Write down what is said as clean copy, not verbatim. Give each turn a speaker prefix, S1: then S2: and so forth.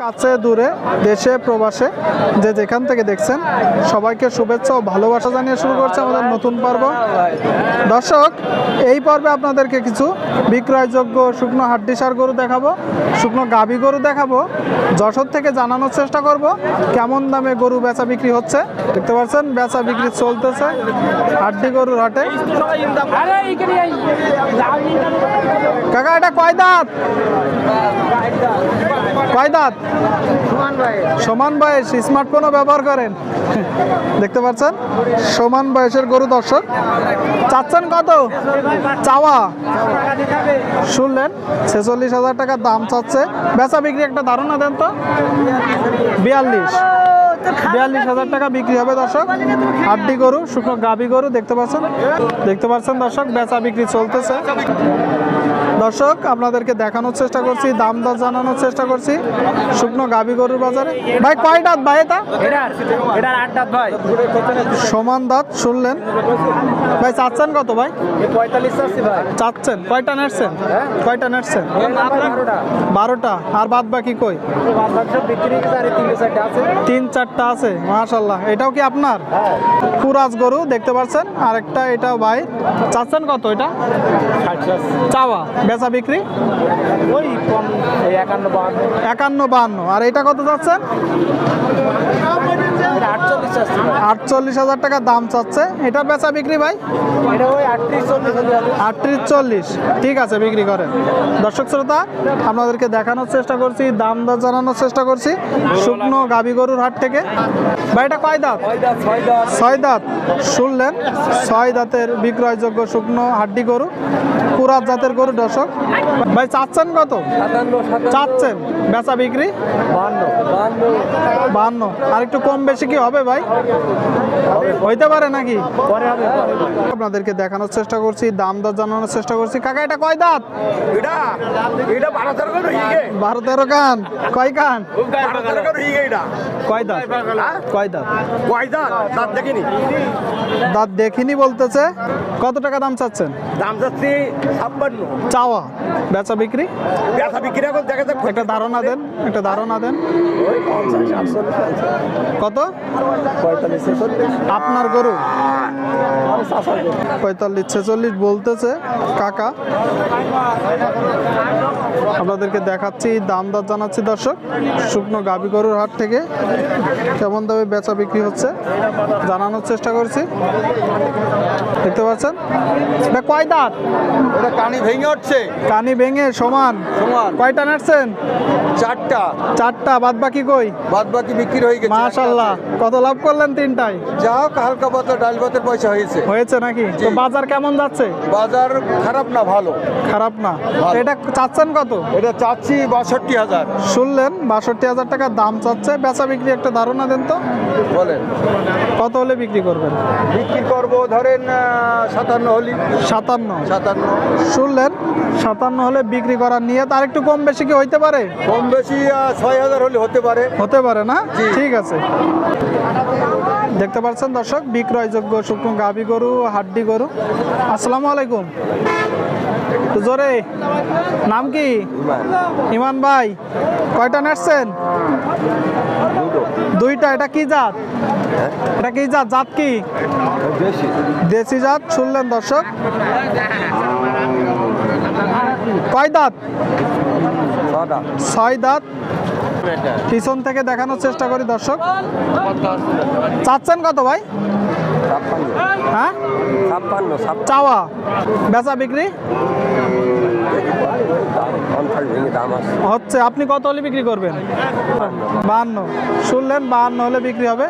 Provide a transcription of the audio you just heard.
S1: কাছে দূরে দেশে প্রবাসে যে যেখান থেকে দেখছেন সবাইকে শুভেচ্ছা ও ভালোবাসা জানিয়ে শুরু করছে আমাদের নতুন পর্ব। দর্শক, এই পর্বে আপনাদেরকে কিছু বিক্রয়যোগ্য শুকনো হাড্ডিসার গরু দেখাবো, শুকনো গাভী গরু দেখাবো। যশোর থেকে জানানোর চেষ্টা করব কেমন দামে গরু বেচা বিক্রি হচ্ছে। দেখতে পাচ্ছেন বেচা বিক্রি চলতেছে হাড্ডি গরুর হাটে। কাকা, এটা কয় দাঁত? কয় দাঁত? সমান বয়স। স্মার্টফোনও ব্যবহার করেন, দেখতে পাচ্ছেন সমান বয়সের গরু। দর্শক, চাচ্ছেন কত? চাওয়া শুনলেন 46,000 টাকা দাম চাচ্ছে। বেচা বিক্রি একটা ধারণা দেন তো। 42,000 টাকা বিক্রি হবে দর্শক। হাড্ডি গরু, শুকনো গাভী গরু দেখতে পাচ্ছেন দর্শক, বেচা বিক্রি চলতেছে। দর্শক, আপনাদেরকে দেখানোর চেষ্টা করছি, দাম দর জানানোর চেষ্টা করছি শুকনো গাভী গরুর বাজারে। ভাই কয় দাঁত ভাই? এটা
S2: 8 দাঁত ভাই।
S1: সমান দাঁত শুনলেন। ভাই চাচ্ছেন কত ভাই?
S2: 45 চাচ্ছি ভাই।
S1: চাচ্ছেন কয়টা নেটছেন? কয়টা নেটছেন? 12টা। আর বাদ বাকি কই?
S2: বিক্রি 3-4টা আছে।
S1: 3-4টা আছে, মাশাআল্লাহ। এটাও কি আপনার? কুরাজ গরু দেখতে পাচ্ছেন। আরেকটা এটাও ভাই। চাচ্ছেন কত এটা?
S2: 60
S1: চাওয়া, বেচা বিক্রি
S2: ওই কম
S1: 51-52। আর এটা কত চাচ্ছেন?
S2: 48 চাচ্ছি ভাই।
S1: 48,000 টাকা দাম চাচ্ছে। এটা বেচা বিক্রি ভাই?
S2: এটা ওই 38-40।
S1: ঠিক আছে, বিক্রি করেন। দর্শক শ্রোতা, আপনাদেরকে দেখানোর চেষ্টা করছি, দাম দর জানানোর চেষ্টা করছি শুকনো গাভী গরুর হাট থেকে। ভাই এটা কয় দাঁত? 6 দাঁত শুনলেন। 6 দাঁতের বিক্রয়যোগ্য শুকনো হাড্ডি গরু, কুরাজ জাতের গরু। দর্শক ভাই চাচ্ছেন কত? চাচ্ছেন বেচা বিক্রি 52। আর একটু কম বেশি কি হবে ভাই? হইতে পারে নাকি? আপনাদেরকে দেখানোর চেষ্টা করছি, দাম দর জানানোর চেষ্টা করছি। কাকা, এটা কয় দাঁত? 12-13 কান। কয় কান? কয় দাঁত? কয় দাঁত? দাঁত দেখিনি বলতেছে। কত টাকা দাম চাচ্ছেন?
S2: দাম যাচ্ছে 56।
S1: চাওয়া, বেচা বিক্রি
S2: এখন দেখা যাক।
S1: একটা ধারণা দেন, একটা ধারণা দেন। কত?
S2: 45-46।
S1: আপনার গরু 45-46 বলতেছে কাকা। আপনাদেরকে দেখাচ্ছি, দাম দর জানাচ্ছি দর্শক শুকনো গাভী গরুর হাট থেকে কেমন দামে বেচা বিক্রি হচ্ছে জানানোর চেষ্টা করছি। দেখতে পাচ্ছেন এটা কয় দাঁত?
S2: এটা কানি ভেঙে উঠছে।
S1: কানি ভেঙে সমান। কয়টা নাড়ছেন? 4টা। বাদ বাকি কই?
S2: বাদ বাকি বিক্রি হয়ে গেছে।
S1: মাশাআল্লাহ। কত লাভ করলেন? 3টায়।
S2: যাও, হালকা পাতলা ডাল ভাতের পয়সা হয়েছে
S1: নাকি? তো বাজার কেমন যাচ্ছে?
S2: বাজার খারাপ না, ভালো।
S1: খারাপ না।
S2: ভালো।
S1: এটা চাচ্ছেন কত?
S2: এটা চাচ্ছি 62,000।
S1: শুনলেন 62,000 টাকা দাম চাচ্ছে। বেচা বিক্রি একটা ধারণা দেন তো।
S2: বলেন
S1: কত হলে বিক্রি করবেন?
S2: বিক্রি করবো ধরেন 57 হলি।
S1: 57। শুনলেন 57 হলে বিক্রি করার নিয়ে তার একটু কম বেশি কি হইতে পারে?
S2: কম বেশি 6,000 হলে হতে পারে
S1: না? ঠিক আছে। দেখতে পাচ্ছেন দর্শক, বিক্রয়যোগ্য শুকনো গাভী গরু, হাড্ডি গরু। আসসালামু আলাইকুম। তো জোরে, নাম কি? ইমান ভাই। কয়টা নেটছেন? 2টা। এটা কি জাত? এটা কি জাত? জাত কি? দেশি জাত। শুনলেন দর্শক, কয় দাঁত? 6 দাঁত। পিছন থেকে দেখানোর চেষ্টা করি দর্শক। চাচ্ছেন কত ভাই?
S2: 56।
S1: হ্যাঁ,
S2: 56।
S1: চাওয়া, বেচা বিক্রি হচ্ছে। আপনি কত হলে বিক্রি করবেন? 52। শুনলেন 52 হলে বিক্রি হবে।